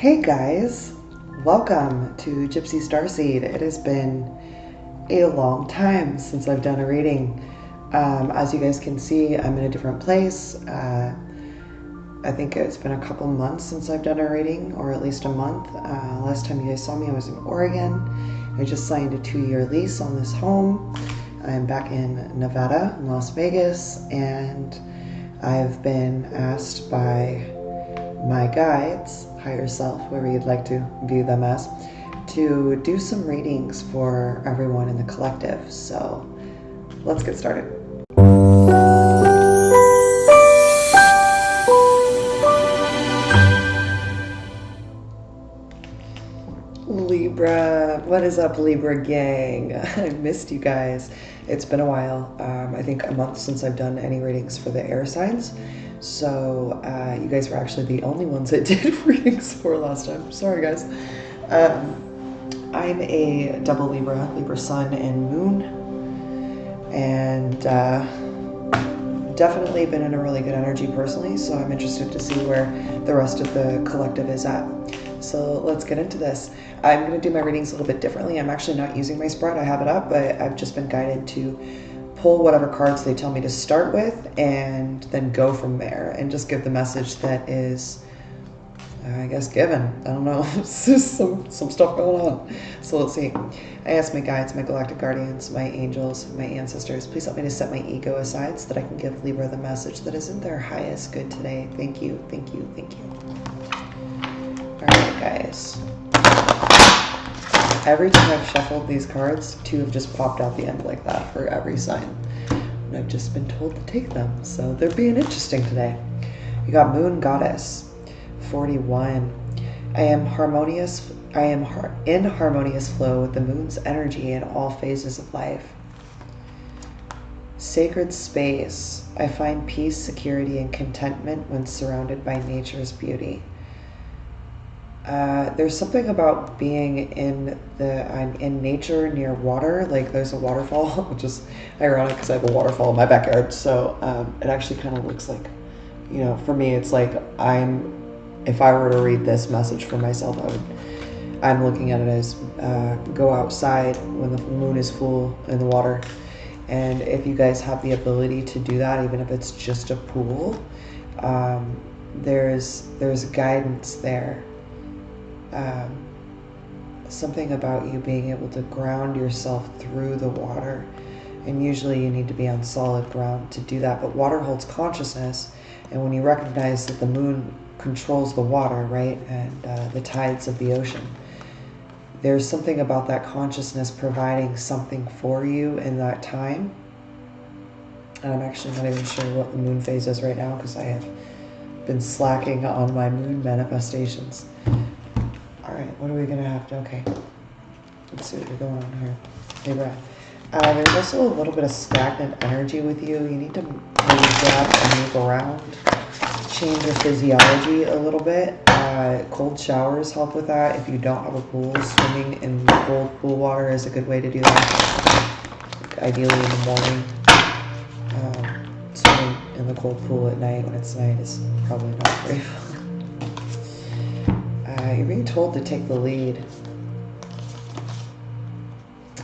Hey guys, welcome to GypsyStarSeed. It has been a long time since I've done a reading. As you guys can see, I'm in a different place. I think it's been a couple months since I've done a reading, or at least a month. Last time you guys saw me, I was in Oregon. I just signed a 2-year lease on this home. I'm back in Nevada, in Las Vegas, and I've been asked by my guides, higher self, whoever you'd like to view them as, to do some readings for everyone in the collective. So let's get started. Libra, what is up, Libra gang? I missed you guys. It's been a while. I think a month since I've done any readings for the air signs. So you guys were actually the only ones that did readings for last time. Sorry, guys. I'm a double Libra, Libra sun and moon, and definitely been in a really good energy personally, so I'm interested to see where the rest of the collective is at. So let's get into this. I'm going to do my readings a little bit differently. I'm actually not using my spread. I have it up, but I've just been guided to pull whatever cards they tell me to start with and then go from there and just give the message that is, I guess, given. I don't know. It's just some stuff going on. So let's see. I ask my guides, my galactic guardians, my angels, my ancestors, please help me to set my ego aside so that I can give Libra the message that is in their highest good today. Thank you, thank you, thank you. All right, guys. Every time I've shuffled these cards, 2 have just popped out the end like that for every sign. And I've just been told to take them, so they're being interesting today. You got Moon Goddess, 41. I am in harmonious flow with the moon's energy in all phases of life. Sacred space. I find peace, security, and contentment when surrounded by nature's beauty. There's something about being I'm in nature near water, like there's a waterfall, which is ironic because I have a waterfall in my backyard. So it actually kind of looks like, for me, it's like if I were to read this message for myself, I'm looking at it as go outside when the moon is full in the water. And if you guys have the ability to do that, even if it's just a pool, there's guidance there. Something about you being able to ground yourself through the water, and usually you need to be on solid ground to do that, but water holds consciousness, and when you recognize that the moon controls the water, right, and the tides of the ocean, there's something about that consciousness providing something for you in that time. And I'm actually not even sure what the moon phase is right now because I have been slacking on my moon manifestations. All right, what are we gonna have to, okay, let's see what you're going on here. Libra. There's also a little bit of stagnant energy with you. You need to maybe get up and move around, change your physiology a little bit. Cold showers help with that. If you don't have a pool, swimming in cold pool water is a good way to do that. Ideally in the morning. Swimming in the cold pool at night when it's night is probably not very fun. You're being told to take the lead.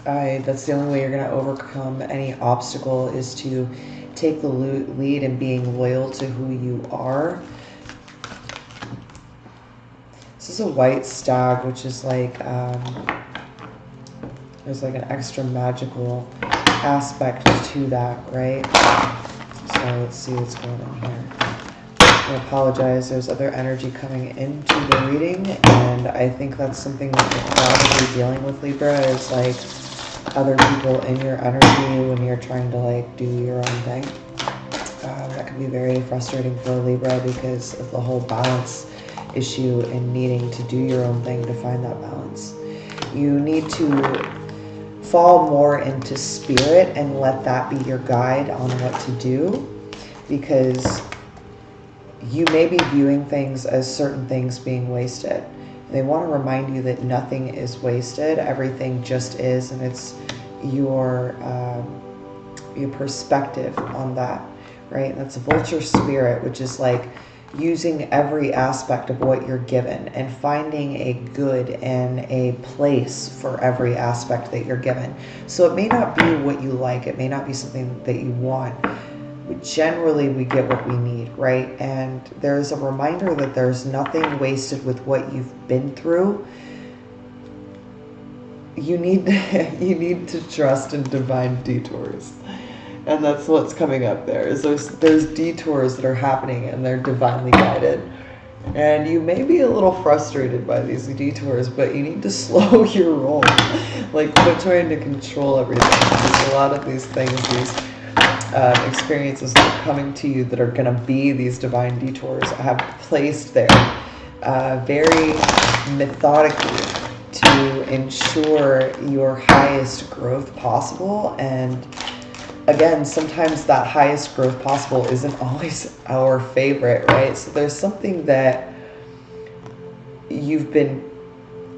That's the only way you're going to overcome any obstacle is to take the lead and being loyal to who you are. This is a white stag, which is like, there's like an extra magical aspect to that, right? So let's see what's going on here. I apologize, there's other energy coming into the reading, and I think that's something that you're probably dealing with, Libra, is like other people in your energy when you're trying to like do your own thing. That can be very frustrating for a Libra because of the whole balance issue and needing to do your own thing to find that balance. You need to fall more into spirit and let that be your guide on what to do, because you may be viewing things as certain things being wasted. They want to remind you that nothing is wasted, everything just is, and it's your perspective on that, right? That's vulture spirit, which is like using every aspect of what you're given and finding a good and a place for every aspect that you're given. So it may not be what you like, it may not be something that you want, but generally we get what we need, right? And there's a reminder that there's nothing wasted with what you've been through. You need to trust in divine detours. And that's what's coming up there. Is there's detours that are happening and they're divinely guided. And you may be a little frustrated by these detours, but you need to slow your roll. Like, quit trying to control everything. Because a lot of these things, these experiences that are coming to you that are going to be these divine detours, I have placed there very methodically to ensure your highest growth possible. And again, sometimes that highest growth possible isn't always our favorite, right? So there's something that you've been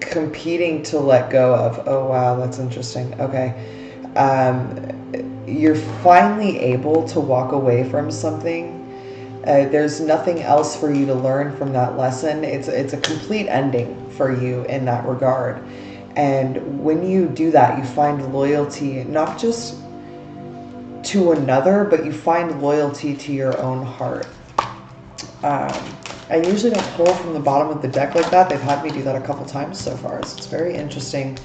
competing to let go of. Oh, wow, that's interesting. Okay. You're finally able to walk away from something. There's nothing else for you to learn from that lesson. It's a complete ending for you in that regard. And when you do that, you find loyalty, not just to another, but you find loyalty to your own heart. I usually don't pull from the bottom of the deck like that. They've had me do that a couple times so far, so it's very interesting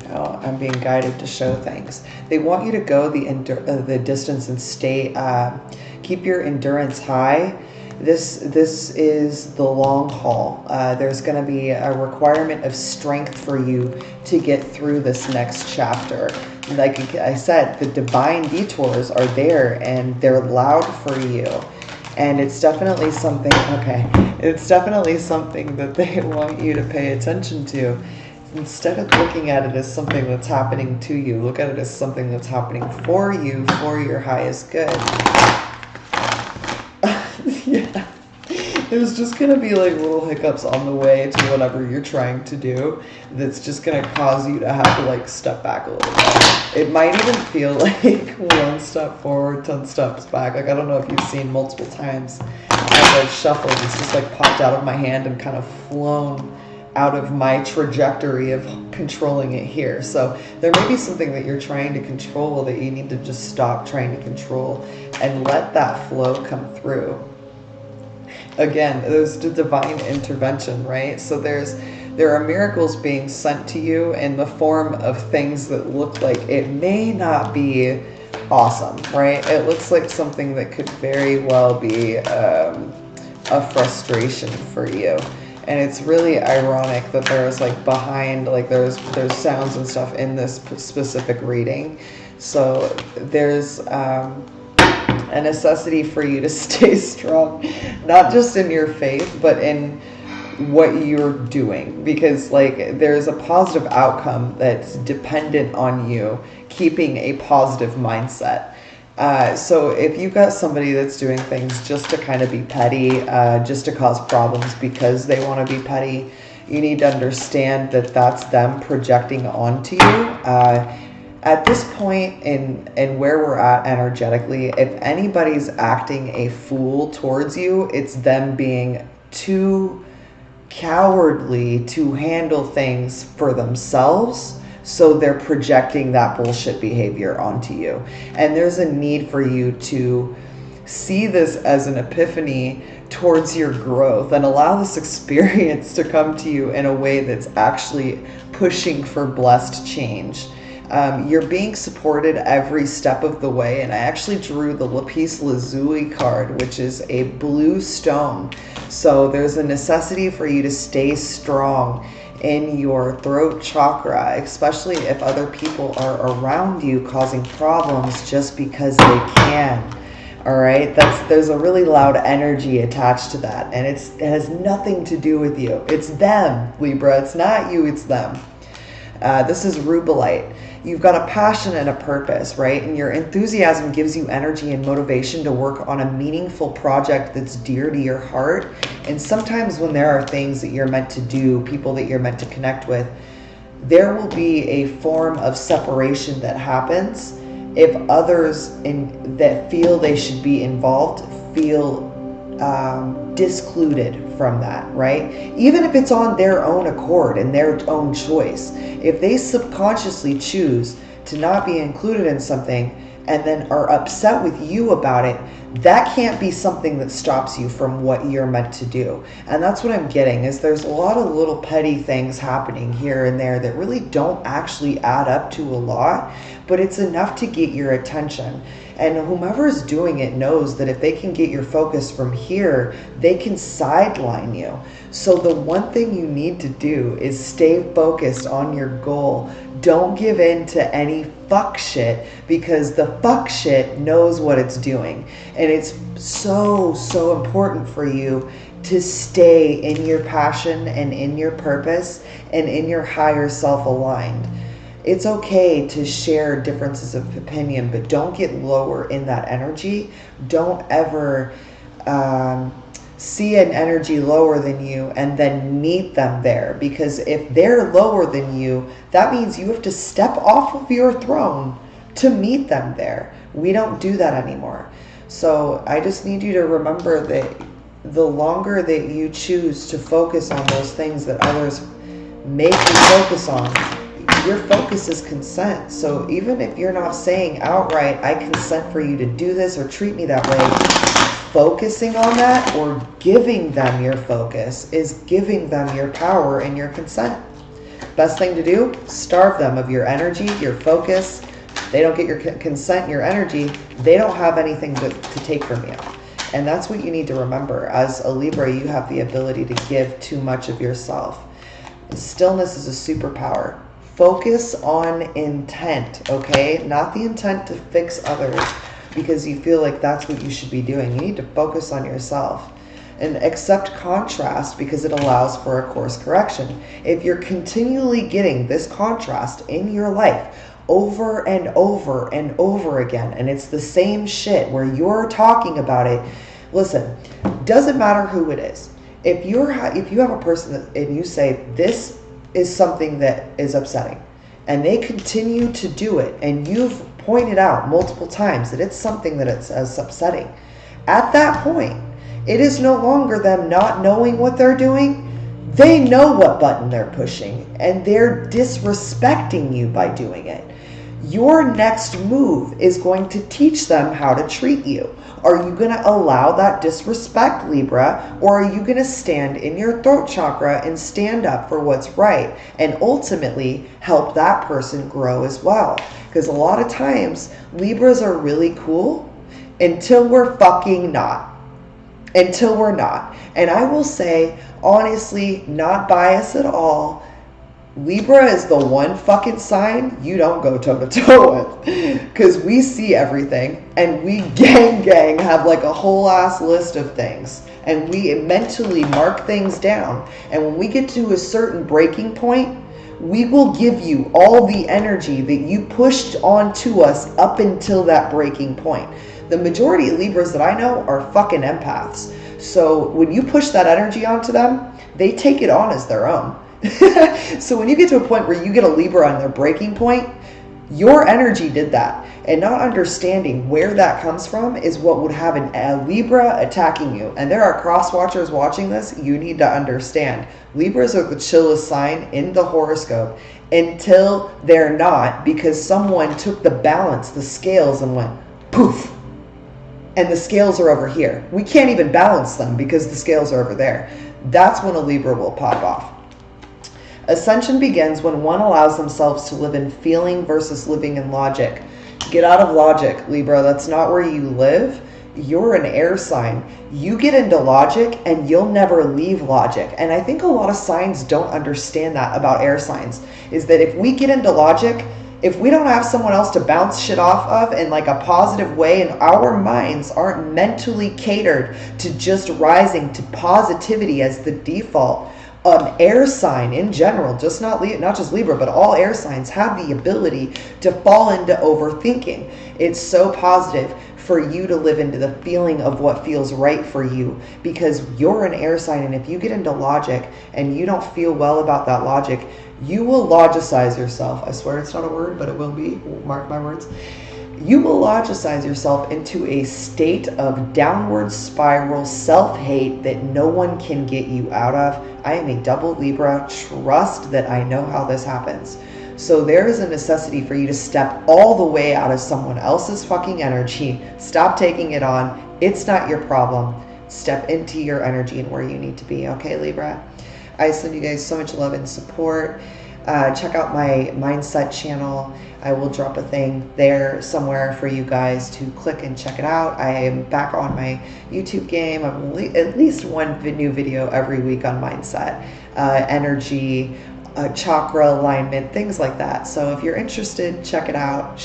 how I'm being guided to show things. They want you to go the distance and stay, keep your endurance high. This is the long haul. There's going to be a requirement of strength for you to get through this next chapter. Like I said, the divine detours are there and they're loud for you. And it's definitely something, it's definitely something that they want you to pay attention to. Instead of looking at it as something that's happening to you, look at it as something that's happening for you, for your highest good. Yeah. There's just going to be like little hiccups on the way to whatever you're trying to do that's just going to cause you to have to like step back a little bit. It might even feel like 1 step forward, 10 steps back. Like, I don't know if you've seen multiple times as I've shuffled, it's just like popped out of my hand and kind of flown out of my trajectory of controlling it here. So there may be something that you're trying to control that you need to just stop trying to control and let that flow come through. Again, there's the divine intervention, right? So there are miracles being sent to you in the form of things that look like it may not be awesome, right? It looks like something that could very well be a frustration for you. And it's really ironic that there's like behind, like there's sounds and stuff in this specific reading. So there's a necessity for you to stay strong, not just in your faith, but in what you're doing, because like there's a positive outcome that's dependent on you keeping a positive mindset. So if you've got somebody that's doing things just to kind of be petty, just to cause problems because they want to be petty, you need to understand that that's them projecting onto you. At this point in where we're at energetically, if anybody's acting a fool towards you, it's them being too cowardly to handle things for themselves. So they're projecting that bullshit behavior onto you. And there's a need for you to see this as an epiphany towards your growth and allow this experience to come to you in a way that's actually pushing for blessed change. You're being supported every step of the way, and I actually drew the Lapis Lazuli card, which is a blue stone. So there's a necessity for you to stay strong in your throat chakra, especially if other people are around you causing problems just because they can. All right, there's a really loud energy attached to that, and it has nothing to do with you. It's them, Libra. It's not you, it's them. This is rubellite. You've got a passion and a purpose, right? And your enthusiasm gives you energy and motivation to work on a meaningful project that's dear to your heart. And sometimes when there are things that you're meant to do, people that you're meant to connect with, there will be a form of separation that happens if others that feel they should be involved feel discluded from that, right? Even if it's on their own accord and their own choice, if they subconsciously choose to not be included in something and then are upset with you about it, that can't be something that stops you from what you're meant to do. And that's what I'm getting, is there's a lot of little petty things happening here and there that really don't actually add up to a lot, but it's enough to get your attention. And whomever's doing it knows that if they can get your focus from here, they can sideline you. So the one thing you need to do is stay focused on your goal. Don't give in to any fuck shit, because the fuck shit knows what it's doing. And it's so, so important for you to stay in your passion and in your purpose and in your higher self aligned. It's okay to share differences of opinion, but don't get lower in that energy. Don't ever see an energy lower than you and then meet them there. Because if they're lower than you, that means you have to step off of your throne to meet them there. We don't do that anymore. So I just need you to remember that the longer that you choose to focus on those things that others make you focus on, your focus is consent. So even if you're not saying outright, I consent for you to do this or treat me that way, focusing on that or giving them your focus is giving them your power and your consent. Best thing to do, starve them of your energy, your focus. They don't get your consent, your energy, they don't have anything to take from you. And that's what you need to remember. As a Libra, you have the ability to give too much of yourself. Stillness is a superpower. Focus on intent, okay? Not the intent to fix others because you feel like that's what you should be doing. You need to focus on yourself. And accept contrast because it allows for a course correction. If you're continually getting this contrast in your life over and over and over again, and it's the same shit where you're talking about it, listen, doesn't matter who it is. If you have a person and you say, this is something that is upsetting, and they continue to do it, and you've pointed out multiple times that it's something that it's as upsetting, at that point, it is no longer them not knowing what they're doing. They know what button they're pushing, and they're disrespecting you by doing it. Your next move is going to teach them how to treat you. Are you going to allow that disrespect, Libra, or are you going to stand in your throat chakra and stand up for what's right and ultimately help that person grow as well? Because a lot of times, Libras are really cool until we're fucking not. Until we're not. And I will say, honestly, not biased at all, Libra is the one fucking sign you don't go toe to toe with, because we see everything and we gang have like a whole ass list of things and we mentally mark things down, and when we get to a certain breaking point, we will give you all the energy that you pushed onto us up until that breaking point. The majority of Libras that I know are fucking empaths, so when you push that energy onto them, they take it on as their own. So when you get to a point where you get a Libra on their breaking point, your energy did that. And not understanding where that comes from is what would have a Libra attacking you. And there are cross watchers watching this. You need to understand. Libras are the chillest sign in the horoscope until they're not, because someone took the balance, the scales, and went poof. And the scales are over here. We can't even balance them because the scales are over there. That's when a Libra will pop off. Ascension begins when one allows themselves to live in feeling versus living in logic. Get out of logic, Libra. That's not where you live. You're an air sign. You get into logic and you'll never leave logic. And I think a lot of signs don't understand that about air signs, is that if we get into logic, if we don't have someone else to bounce shit off of in like a positive way, and our minds aren't mentally catered to just rising to positivity as the default, an air sign in general, just not just Libra, but all air signs have the ability to fall into overthinking. It's so positive for you to live into the feeling of what feels right for you, because you're an air sign, and if you get into logic and you don't feel well about that logic, you will logicize yourself. I swear it's not a word, but it will be. Mark my words. You will logicize yourself into a state of downward spiral self-hate that no one can get you out of. I am a double Libra. Trust that I know how this happens. So there is a necessity for you to step all the way out of someone else's fucking energy. Stop taking it on. It's not your problem. Step into your energy and where you need to be. Okay, Libra? I send you guys so much love and support. Check out my mindset channel. I will drop a thing there somewhere for you guys to click and check it out. I am back on my YouTube game. I'm at least one new video every week on mindset, energy, chakra alignment, things like that. So if you're interested, check it out.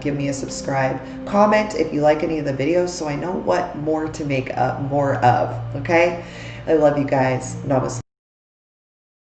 Give me a subscribe. Comment if you like any of the videos so I know what more to make more of. Okay? I love you guys. Namaste.